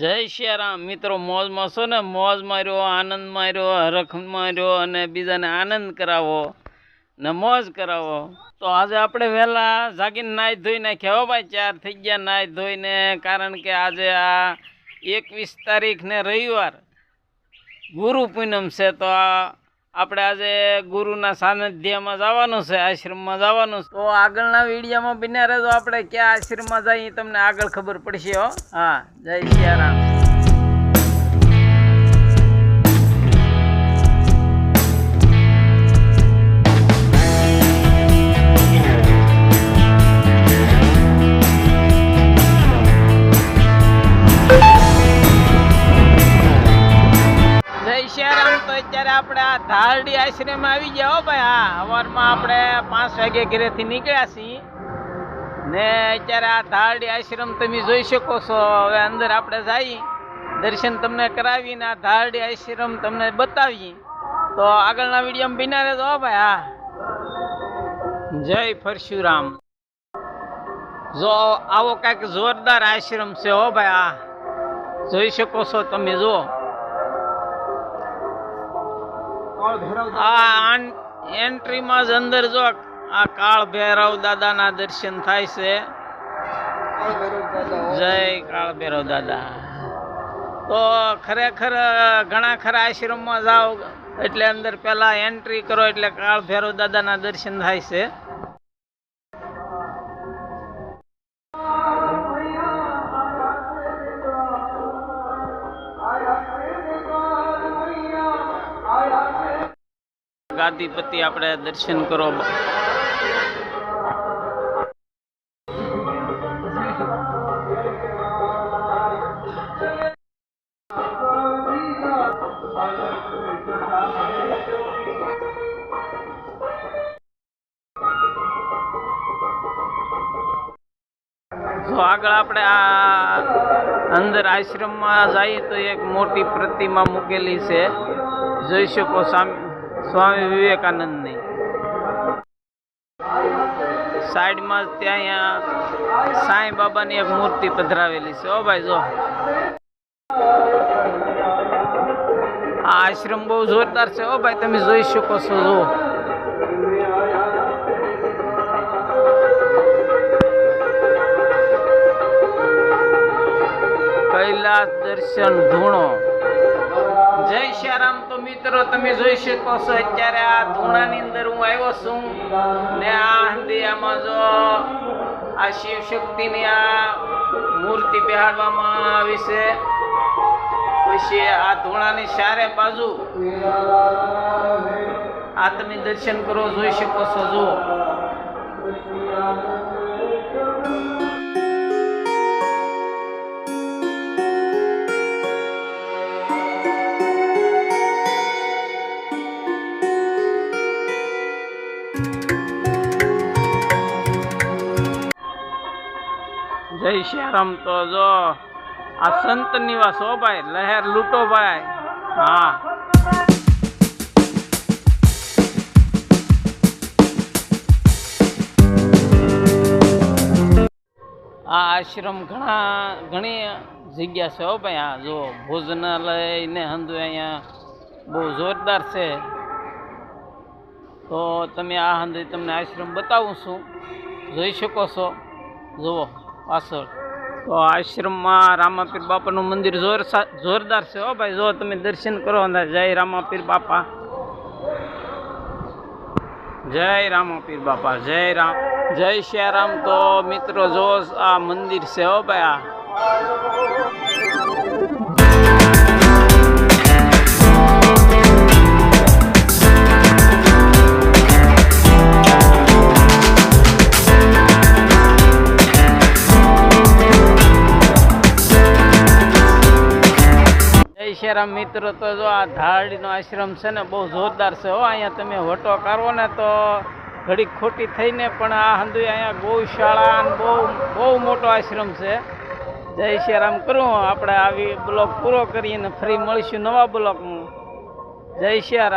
જય સિયારામ મિત્રો, મોજમાં છો ને? મોજ માર્યો, આનંદ માર્યો, હરખ માર્યો અને બીજાને આનંદ કરાવો ને મોજ કરાવો. તો આજે આપણે વહેલા જાગીને નાહી ધોઈ નાખ્યા હો ભાઈ, 4 થઈ ગયા નાહી ધોઈને. કારણ કે આજે આ 21 તારીખ ને રવિવાર ગુરુ પૂનમ છે. તો આપણે આજે ગુરુના સાનિધ્યમાં જવાનું છે, આશ્રમમાં જવાનું છે. તો આગળના વિડીયોમાં બન્યા રહેજો. આપણે ક્યાં આશ્રમમાં જઈએ તમને આગળ ખબર પડશે હો. હા, જય સિયારામ. તો અત્યારે આપણે આ ધારડી આશ્રમ આવી ગયા હો ભાઈ. હા, સવારમાં આપણે 5 વાગે ઘરેથી નીકળ્યા છીએ ને અત્યારે આ ધારડી આશ્રમ તમે જોઈ શકો છો. હવે અંદર આપણે જઈ દર્શન તમને કરાવીને આ ધારડી આશ્રમ તમને બતાવીએ. તો આગળના વિડીયોમાં બન્યા રહેજો હો ભાઈ. હા, જય પરશુરામ. જો આવો કાંઈક જોરદાર આશ્રમ છે હો ભાઈ. હા, જોઈ શકો છો તમે. જો આ એન્ટ્રીમાં જ અંદર જો આ કાળ ભૈરવ દાદાના દર્શન થાય છે. જય કાળ ભૈરવ દાદા. તો ખરેખર ઘણા ખરા આશ્રમમાં જાઓ એટલે અંદર પેલા એન્ટ્રી કરો એટલે કાળ ભૈરવ દાદાના દર્શન થાય છે. ગાદીપતિ આપણે દર્શન કરો. જો આગળ આપણે આ અંદર આશ્રમમાં જઈએ તો એક મોટી પ્રતિમા મૂકેલી છે, જોઈ શકો સ્વામી વિવેકાનંદની. સાઈડમાં ત્યાં સાંઈ બાબાની એક મૂર્તિ પધરાવેલી છે. ઓ ભાઈ જો આ આશ્રમ બહુ જોરદાર છે. ઓ ભાઈ તમે જોઈ શકો છો. જો કૈલાસ દર્શન ધૂણો. જય સિયારામ. તો મિત્રો તમે જોઈ શકો છો અત્યારે આ ધૂણાની અંદર હું આવ્યો છું ને આ હંધિયામાં જો આ શિવ શક્તિની આ મૂર્તિ બેહાડવામાં આવી છે. પછી આ ધૂણાની ચારે બાજુ આ તમે દર્શન કરો, જોઈ શકો છો. જુઓ જય સિયારામ. તો જો આ સંત નિવાસ હો ભાઈ, લહેર લૂંટો ભાઈ. હા, આ આશ્રમ ઘણી જગ્યા છે હો ભાઈ. હા, જો ભોજનાલય ને હંધુ અહીંયા બહુ જોરદાર છે. તો તમે આ હંધુ તમને આશ્રમ બતાવું છું, જોઈ શકો છો. જુઓ પાછળ તો આશ્રમમાં રામાપીર બાપાનું મંદિર જોરદાર છે હો ભાઈ. જો તમે દર્શન કરો. જય રામાપીર બાપા, જય રામાપીર બાપા, જય રામ, જય સિયારામ. તો મિત્રો જો આ મંદિર છે હો ભાઈ. આ સિયારામ મિત્રો. તો જો આ ધારડીનો આશ્રમ છે ને બહુ જોરદાર છે હો. અહીંયા તમે હોટો કરો ને તો ઘડી ખોટી થઈને પણ આ હંધુ અહીંયા ગૌશાળા બહુ મોટો આશ્રમ છે. જય સિયારામ કરું. આપણે આવી બ્લોગ પૂરો કરીને ફરી મળીશું નવા બ્લોગમાં. જય સિયારામ.